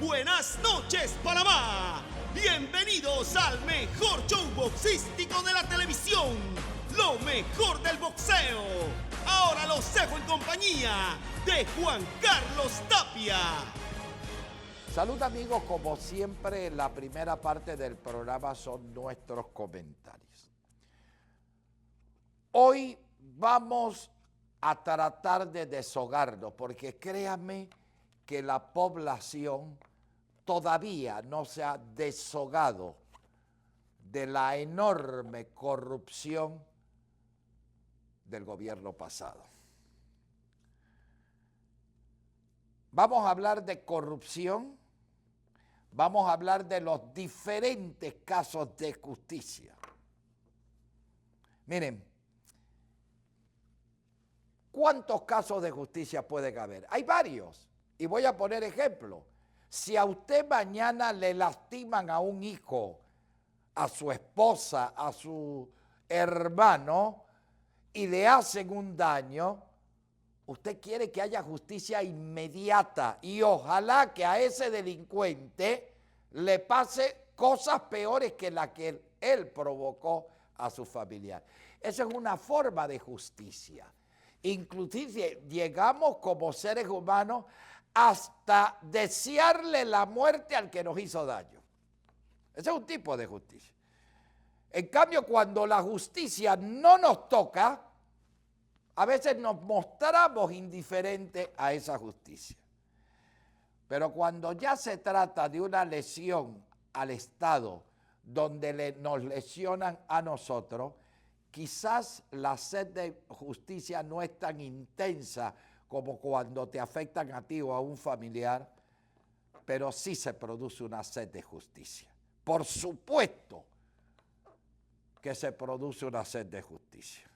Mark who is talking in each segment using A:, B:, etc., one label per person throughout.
A: Buenas noches, Panamá. Bienvenidos al mejor show boxístico de la televisión. Lo mejor del boxeo. Ahora los dejo en compañía de Juan Carlos Tapia.
B: Salud amigos, como siempre la primera parte del programa son nuestros comentarios. Hoy vamos a tratar de deshogarnos porque créanme que la población todavía no se ha deshogado de la enorme corrupción del gobierno pasado. Vamos a hablar de corrupción, vamos a hablar de los diferentes casos de justicia. Miren, ¿cuántos casos de justicia puede haber? Hay varios, y voy a poner ejemplo. Si a usted mañana le lastiman a un hijo, a su esposa, a su hermano, y le hacen un daño, usted quiere que haya justicia inmediata y ojalá que a ese delincuente le pase cosas peores que la que él provocó a su familiar. Esa es una forma de justicia. Inclusive llegamos como seres humanos hasta desearle la muerte al que nos hizo daño. Ese es un tipo de justicia. En cambio, cuando la justicia no nos toca, a veces nos mostramos indiferentes a esa justicia. Pero cuando ya se trata de una lesión al Estado, donde nos lesionan a nosotros, quizás la sed de justicia no es tan intensa como cuando te afectan a ti o a un familiar, pero sí se produce una sed de justicia. Por supuesto que se produce una sed de justicia.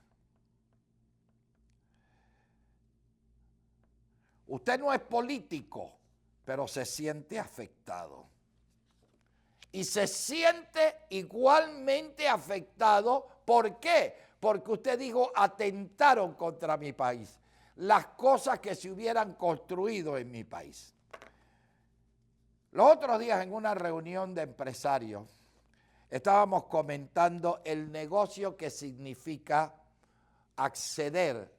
B: Usted no es político, pero se siente afectado. Y se siente igualmente afectado. ¿Por qué? Porque usted dijo, atentaron contra mi país. Las cosas que se hubieran construido en mi país. Los otros días en una reunión de empresarios, estábamos comentando el negocio que significa acceder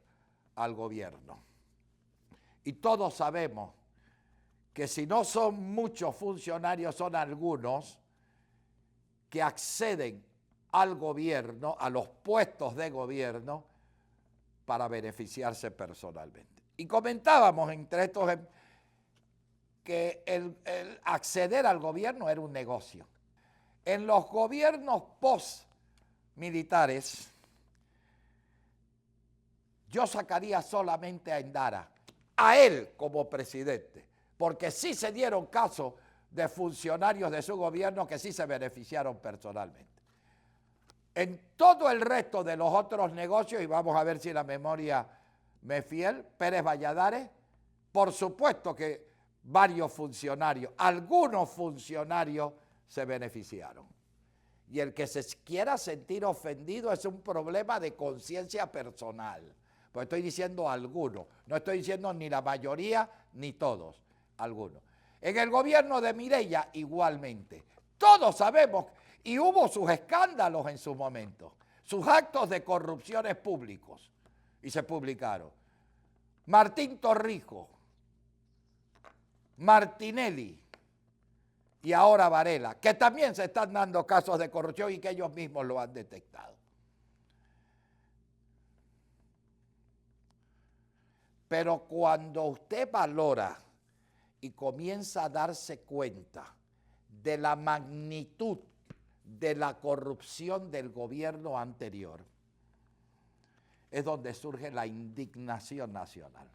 B: al gobierno. Y todos sabemos que si no son muchos funcionarios, son algunos que acceden al gobierno, a los puestos de gobierno, para beneficiarse personalmente. Y comentábamos entre estos que el acceder al gobierno era un negocio. En los gobiernos post-militares, yo sacaría solamente a Endara, a él como presidente, porque sí se dieron casos de funcionarios de su gobierno que sí se beneficiaron personalmente. En todo el resto de los otros negocios, y vamos a ver si la memoria me es fiel, Pérez Valladares, por supuesto que varios funcionarios, algunos funcionarios se beneficiaron. Y el que se quiera sentir ofendido es un problema de conciencia personal. Pues estoy diciendo algunos, no estoy diciendo ni la mayoría ni todos, algunos. En el gobierno de Mireya igualmente, todos sabemos, y hubo sus escándalos en su momento, sus actos de corrupciones públicos, y se publicaron. Martín Torrijos, Martinelli y ahora Varela, que también se están dando casos de corrupción y que ellos mismos lo han detectado. Pero cuando usted valora y comienza a darse cuenta de la magnitud de la corrupción del gobierno anterior, es donde surge la indignación nacional.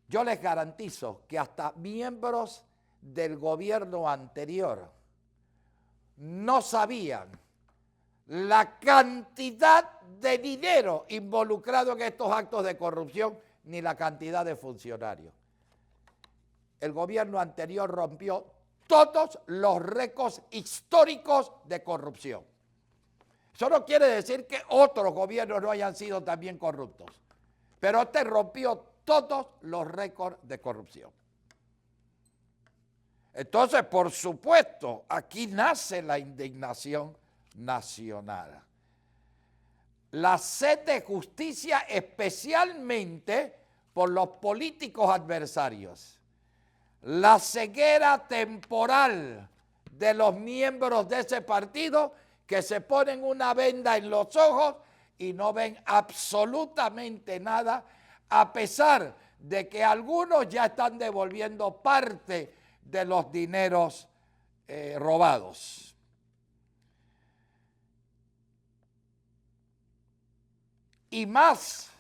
B: Yo les garantizo que hasta miembros del gobierno anterior no sabían la cantidad de dinero involucrado en estos actos de corrupción, ni la cantidad de funcionarios. El gobierno anterior rompió todos los récords históricos de corrupción. Eso no quiere decir que otros gobiernos no hayan sido también corruptos, pero este rompió todos los récords de corrupción. Entonces, por supuesto, aquí nace la indignación nacional. La sed de justicia especialmente por los políticos adversarios. La ceguera temporal de los miembros de ese partido que se ponen una venda en los ojos y no ven absolutamente nada, a pesar de que algunos ya están devolviendo parte de los dineros robados. Y más,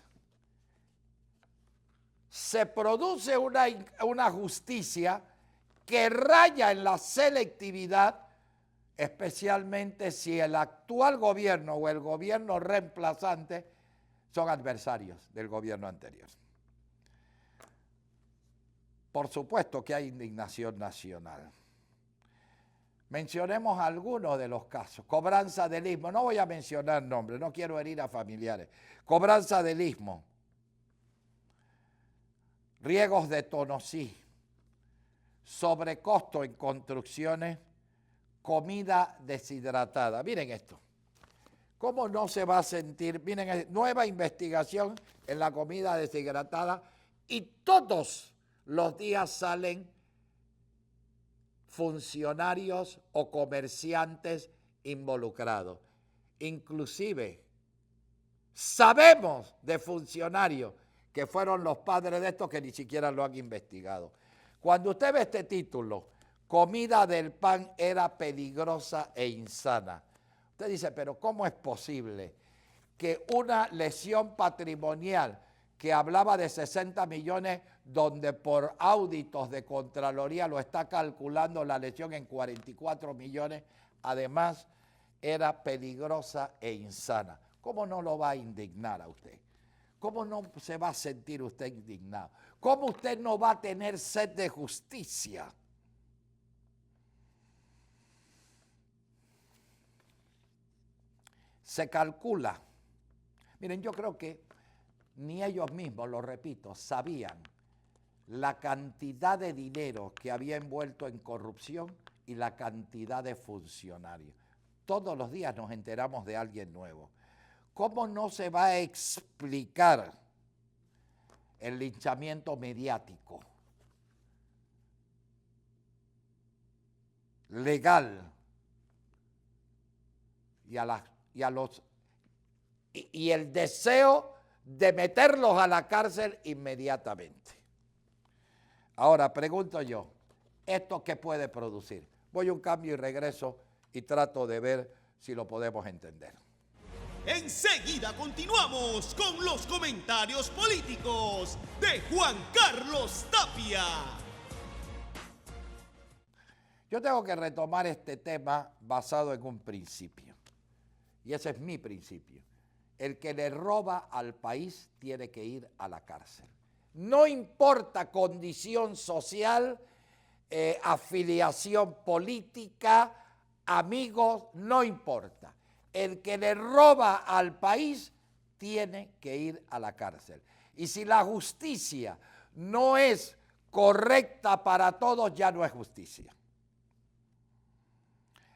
B: se produce una justicia que raya en la selectividad, especialmente si el actual gobierno o el gobierno reemplazante son adversarios del gobierno anterior. Por supuesto que hay indignación nacional. Mencionemos algunos de los casos. Cobranza del istmo. No voy a mencionar nombres, no quiero herir a familiares. Cobranza del istmo. Riegos de Tonosí. Sobrecosto en construcciones. Comida deshidratada. Miren esto. ¿Cómo no se va a sentir? Miren, nueva investigación en la comida deshidratada y todos los días salen funcionarios o comerciantes involucrados. Inclusive sabemos de funcionarios que fueron los padres de estos que ni siquiera lo han investigado. Cuando usted ve este título, comida del pan era peligrosa e insana, usted dice, pero ¿cómo es posible que una lesión patrimonial que hablaba de 60 millones, donde por auditos de Contraloría lo está calculando la lesión en 44 millones, además era peligrosa e insana? ¿Cómo no lo va a indignar a usted? ¿Cómo no se va a sentir usted indignado? ¿Cómo usted no va a tener sed de justicia? Se calcula. Miren, yo creo que ni ellos mismos, lo repito, sabían la cantidad de dinero que había envuelto en corrupción y la cantidad de funcionarios. Todos los días nos enteramos de alguien nuevo. ¿Cómo no se va a explicar el linchamiento mediático, legal, y el deseo de meterlos a la cárcel inmediatamente? Ahora, pregunto yo, ¿esto qué puede producir? Voy a un cambio y regreso y trato de ver si lo podemos entender.
A: Enseguida continuamos con los comentarios políticos de Juan Carlos Tapia.
B: Yo tengo que retomar este tema basado en un principio, y ese es mi principio. El que le roba al país tiene que ir a la cárcel. No importa condición social, afiliación política, amigos, no importa. El que le roba al país tiene que ir a la cárcel. Y si la justicia no es correcta para todos, ya no es justicia.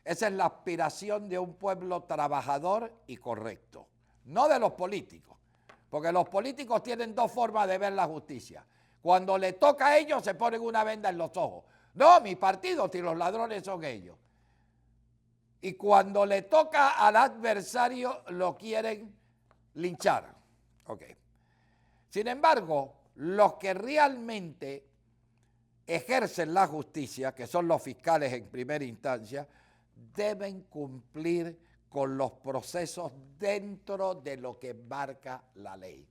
B: Esa es la aspiración de un pueblo trabajador y correcto, no de los políticos, porque los políticos tienen dos formas de ver la justicia. Cuando le toca a ellos se ponen una venda en los ojos. No, mi partido, si los ladrones son ellos. Y cuando le toca al adversario lo quieren linchar. Okay. Sin embargo, los que realmente ejercen la justicia, que son los fiscales en primera instancia, deben cumplir con los procesos dentro de lo que marca la ley.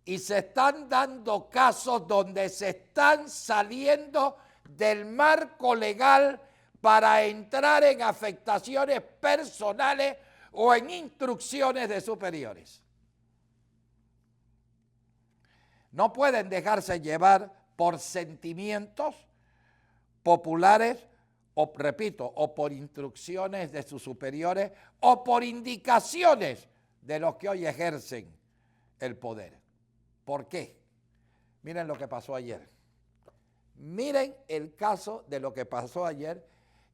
B: Y se están dando casos donde se están saliendo del marco legal para entrar en afectaciones personales o en instrucciones de superiores. No pueden dejarse llevar por sentimientos populares o, repito, o por instrucciones de sus superiores o por indicaciones de los que hoy ejercen el poder. ¿Por qué? Miren lo que pasó ayer. Miren el caso de lo que pasó ayer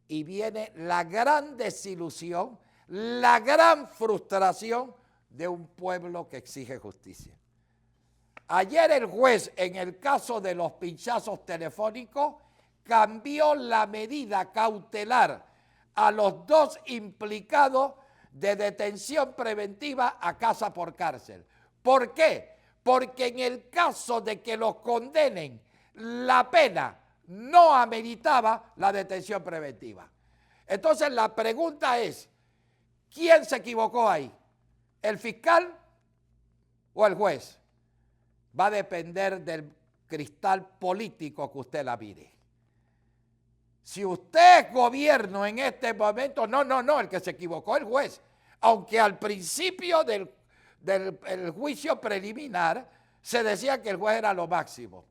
B: y viene la gran desilusión, la gran frustración de un pueblo que exige justicia. Ayer el juez, en el caso de los pinchazos telefónicos, cambió la medida cautelar a los dos implicados de detención preventiva a casa por cárcel. ¿Por qué? Porque en el caso de que los condenen, la pena no ameritaba la detención preventiva. Entonces la pregunta es, ¿quién se equivocó ahí? ¿El fiscal o el juez? Va a depender del cristal político que usted la mire. Si usted es gobierno en este momento, no, el que se equivocó es el juez. Aunque al principio del juicio preliminar se decía que el juez era lo máximo.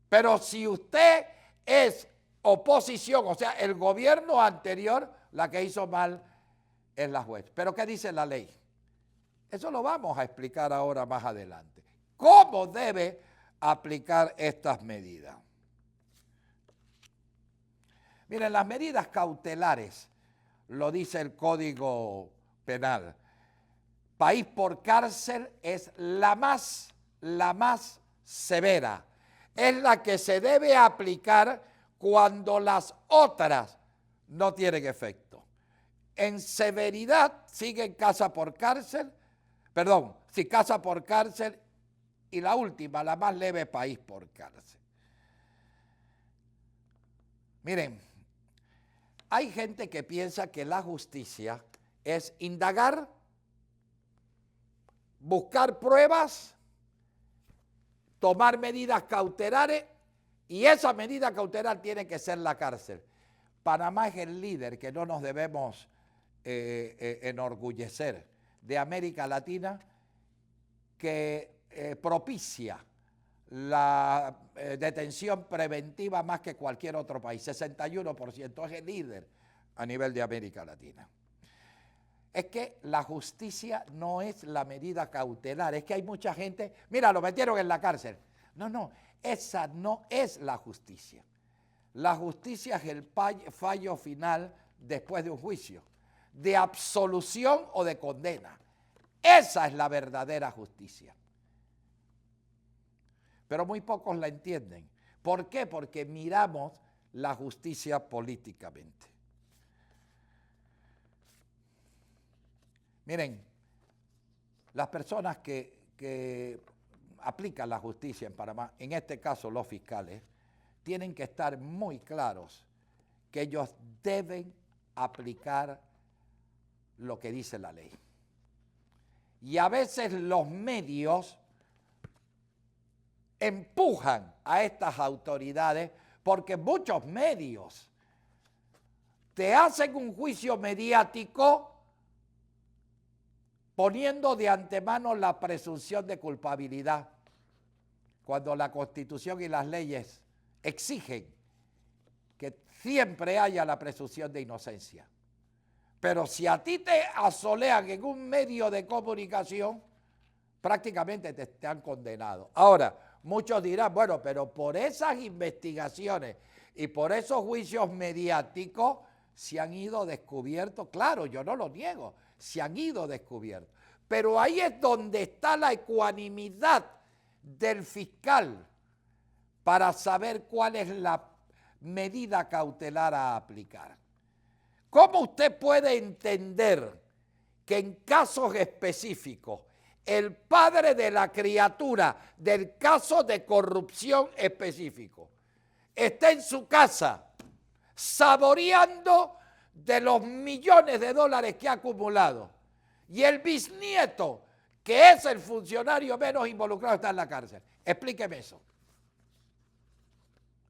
B: Pero si usted es oposición, o sea, el gobierno anterior, la que hizo mal es la juez. ¿Pero qué dice la ley? Eso lo vamos a explicar ahora más adelante. ¿Cómo debe aplicar estas medidas? Miren, las medidas cautelares, lo dice el Código Penal. País por cárcel es la más severa. Es la que se debe aplicar cuando las otras no tienen efecto. En severidad siguen casa por cárcel, casa por cárcel, y la última, la más leve, país por cárcel. Miren, hay gente que piensa que la justicia es indagar, buscar pruebas, tomar medidas cautelares, y esa medida cautelar tiene que ser la cárcel. Panamá es el líder, que no nos debemos enorgullecer, de América Latina, que propicia la detención preventiva más que cualquier otro país. 61% es el líder a nivel de América Latina. Es que la justicia no es la medida cautelar, es que hay mucha gente, mira, lo metieron en la cárcel. No, esa no es la justicia. La justicia es el fallo final después de un juicio, de absolución o de condena. Esa es la verdadera justicia. Pero muy pocos la entienden. ¿Por qué? Porque miramos la justicia políticamente. Miren, las personas que aplican la justicia en Panamá, en este caso los fiscales, tienen que estar muy claros que ellos deben aplicar lo que dice la ley. Y a veces los medios empujan a estas autoridades porque muchos medios te hacen un juicio mediático poniendo de antemano la presunción de culpabilidad, cuando la Constitución y las leyes exigen que siempre haya la presunción de inocencia. Pero si a ti te asolean en un medio de comunicación, prácticamente te han condenado. Ahora, muchos dirán, bueno, pero por esas investigaciones y por esos juicios mediáticos se han ido descubiertos. Claro, yo no lo niego, se han ido descubiertos. Pero ahí es donde está la ecuanimidad del fiscal para saber cuál es la medida cautelar a aplicar. ¿Cómo usted puede entender que en casos específicos el padre de la criatura del caso de corrupción específico está en su casa saboreando de los millones de dólares que ha acumulado y el bisnieto, que es el funcionario menos involucrado, está en la cárcel? Explíqueme eso.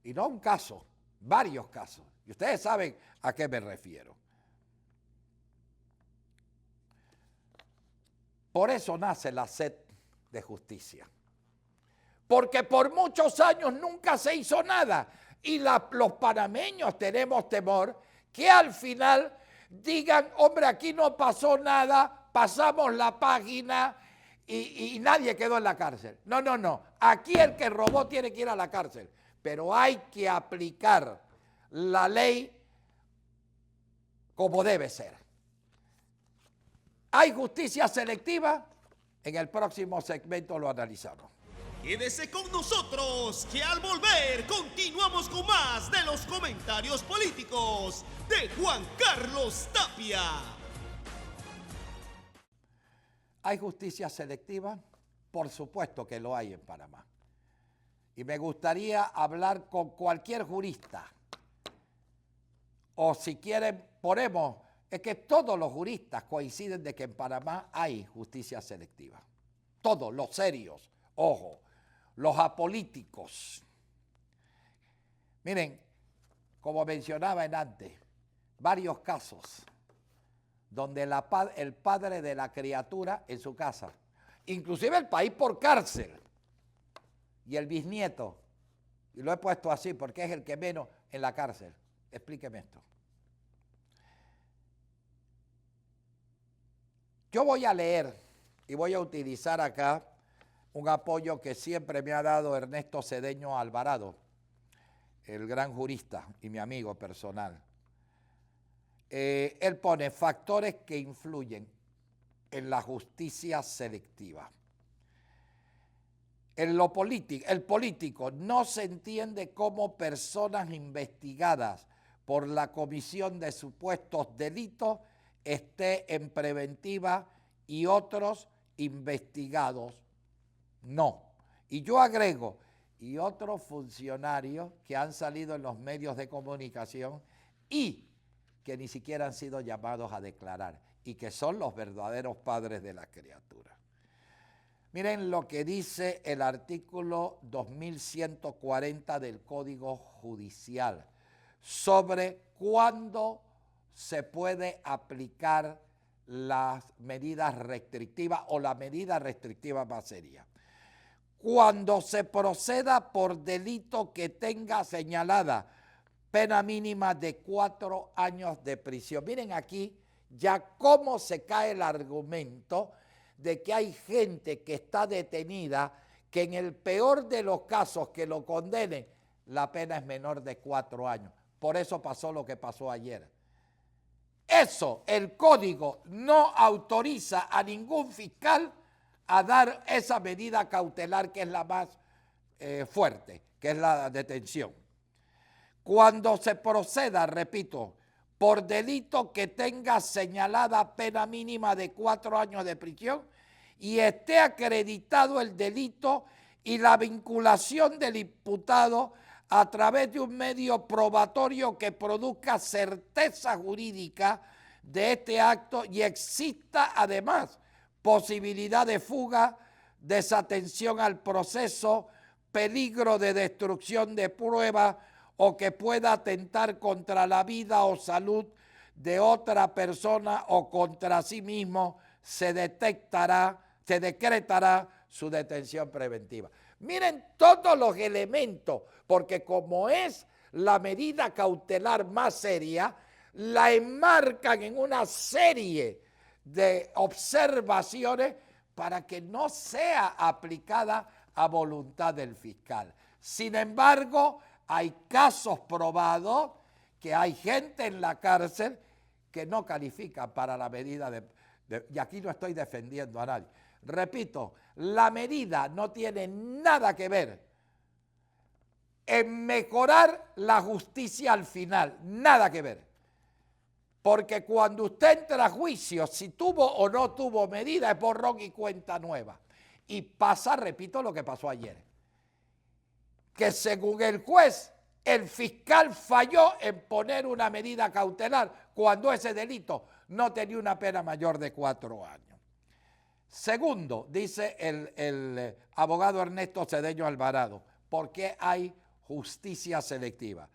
B: Y no un caso, varios casos. Y ustedes saben a qué me refiero. Por eso nace la sed de justicia. Porque por muchos años nunca se hizo nada. Y los panameños tenemos temor que al final digan, hombre, aquí no pasó nada, pasamos la página y nadie quedó en la cárcel. No. Aquí el que robó tiene que ir a la cárcel. pero hay que aplicar la ley como debe ser. ¿Hay justicia selectiva? En el próximo segmento lo analizamos.
A: Quédese con nosotros, que al volver continuamos con más de los comentarios políticos de Juan Carlos Tapia.
B: ¿Hay justicia selectiva? Por supuesto que lo hay en Panamá. Y me gustaría hablar con cualquier jurista. O si quieren, ponemos, es que todos los juristas coinciden de que en Panamá hay justicia selectiva. Todos, los serios, ojo, los apolíticos. Miren, como mencionaba en antes, varios casos donde el padre de la criatura en su casa, inclusive el país por cárcel, y el bisnieto, y lo he puesto así porque es el que menos en la cárcel. Explíqueme esto. Yo voy a leer y voy a utilizar acá un apoyo que siempre me ha dado Ernesto Cedeño Alvarado, el gran jurista y mi amigo personal. Él pone factores que influyen en la justicia selectiva. En lo político, el político no se entiende como personas investigadas por la comisión de supuestos delitos esté en preventiva y otros investigados no. Y yo agrego, y otros funcionarios que han salido en los medios de comunicación y que ni siquiera han sido llamados a declarar y que son los verdaderos padres de la criatura. Miren lo que dice el artículo 2140 del Código Judicial sobre cuándo se puede aplicar las medidas restrictivas o la medida restrictiva más seria. Cuando se proceda por delito que tenga señalada pena mínima de 4 años de prisión. Miren aquí ya cómo se cae el argumento de que hay gente que está detenida, que en el peor de los casos que lo condenen, la pena es menor de 4 años. Por eso pasó lo que pasó ayer. Eso, el código no autoriza a ningún fiscal a dar esa medida cautelar que es la más fuerte, que es la detención. Cuando se proceda, repito, por delito que tenga señalada pena mínima de 4 años de prisión y esté acreditado el delito y la vinculación del imputado a través de un medio probatorio que produzca certeza jurídica de este acto y exista además posibilidad de fuga, desatención al proceso, peligro de destrucción de pruebas o que pueda atentar contra la vida o salud de otra persona o contra sí mismo, se decretará su detención preventiva. Miren todos los elementos, porque como es la medida cautelar más seria, la enmarcan en una serie de observaciones para que no sea aplicada a voluntad del fiscal. Sin embargo, hay casos probados que hay gente en la cárcel que no califica para la medida y aquí no estoy defendiendo a nadie. Repito, la medida no tiene nada que ver en mejorar la justicia al final, nada que ver. Porque cuando usted entra a juicio, si tuvo o no tuvo medida, es borrón y cuenta nueva. Y pasa, repito, lo que pasó ayer. Que según el juez, el fiscal falló en poner una medida cautelar cuando ese delito no tenía una pena mayor de 4 años. Segundo, dice el abogado Ernesto Cedeño Alvarado, ¿por qué hay justicia selectiva?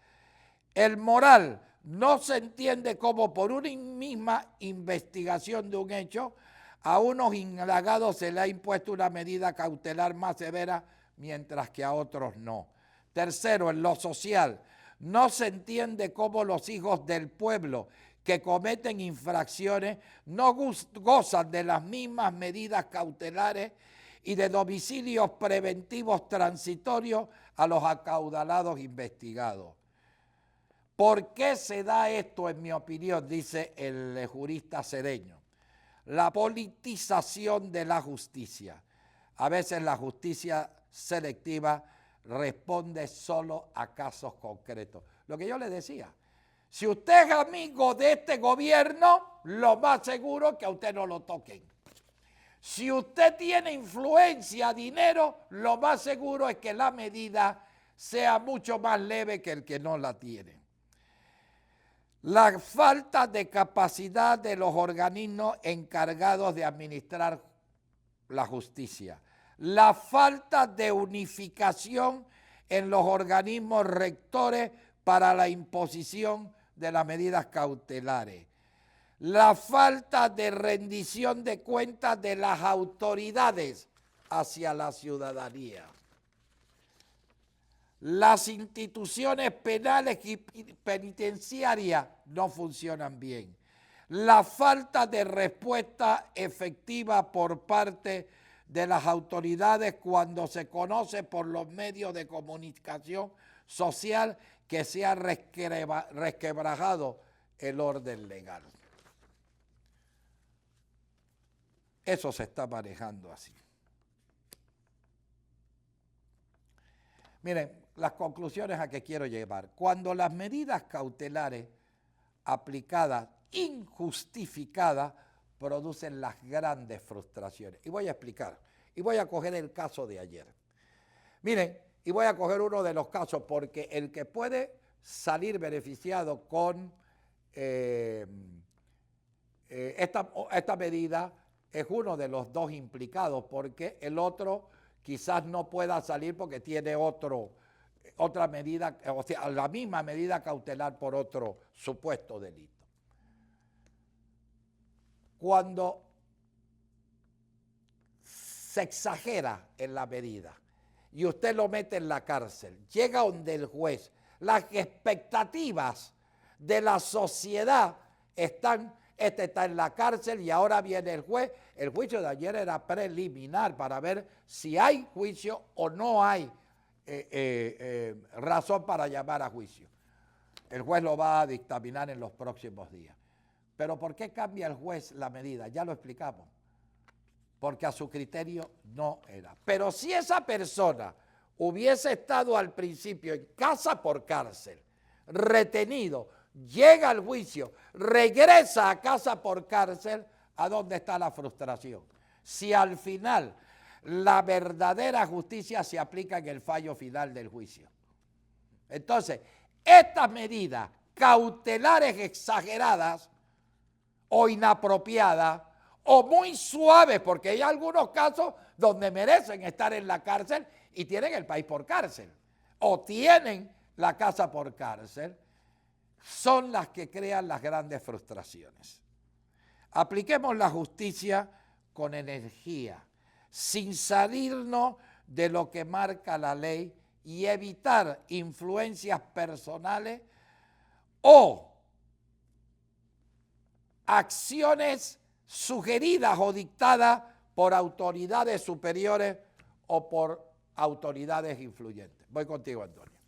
B: El moral no se entiende como por una misma investigación de un hecho, a unos indagados se le ha impuesto una medida cautelar más severa, mientras que a otros no. Tercero, en lo social, no se entiende cómo los hijos del pueblo que cometen infracciones no gozan de las mismas medidas cautelares y de domicilios preventivos transitorios a los acaudalados investigados. ¿Por qué se da esto, en mi opinión? Dice el jurista Cedeño. La politización de la justicia. A veces la justicia selectiva responde solo a casos concretos. Lo que yo le decía, si usted es amigo de este gobierno, lo más seguro es que a usted no lo toquen. Si usted tiene influencia, dinero, lo más seguro es que la medida sea mucho más leve que el que no la tiene. La falta de capacidad de los organismos encargados de administrar la justicia. La falta de unificación en los organismos rectores para la imposición de las medidas cautelares. La falta de rendición de cuentas de las autoridades hacia la ciudadanía. Las instituciones penales y penitenciarias no funcionan bien. La falta de respuesta efectiva por parte de las autoridades cuando se conoce por los medios de comunicación social que se ha resquebrajado el orden legal. Eso se está manejando así. Miren, las conclusiones a que quiero llevar. Cuando las medidas cautelares aplicadas injustificadas producen las grandes frustraciones. Y voy a explicar. Y voy a coger el caso de ayer. Miren, y voy a coger uno de los casos porque el que puede salir beneficiado con esta medida es uno de los dos implicados, porque el otro quizás no pueda salir porque tiene otra medida, o sea, la misma medida cautelar por otro supuesto delito. Cuando se exagera en la medida y usted lo mete en la cárcel, llega donde el juez, las expectativas de la sociedad están, este está en la cárcel y ahora viene el juez. El juicio de ayer era preliminar para ver si hay juicio o no hay razón para llamar a juicio. El juez lo va a dictaminar en los próximos días. Pero ¿por qué cambia el juez la medida? Ya lo explicamos. Porque a su criterio no era. Pero si esa persona hubiese estado al principio en casa por cárcel, retenido, llega al juicio, regresa a casa por cárcel, ¿a dónde está la frustración? Si al final la verdadera justicia se aplica en el fallo final del juicio. Entonces, estas medidas cautelares exageradas o inapropiadas o muy suaves, porque hay algunos casos donde merecen estar en la cárcel y tienen el país por cárcel, o tienen la casa por cárcel, son las que crean las grandes frustraciones. Apliquemos la justicia con energía, sin salirnos de lo que marca la ley y evitar influencias personales o acciones sugeridas o dictadas por autoridades superiores o por autoridades influyentes. Voy contigo, Antonio.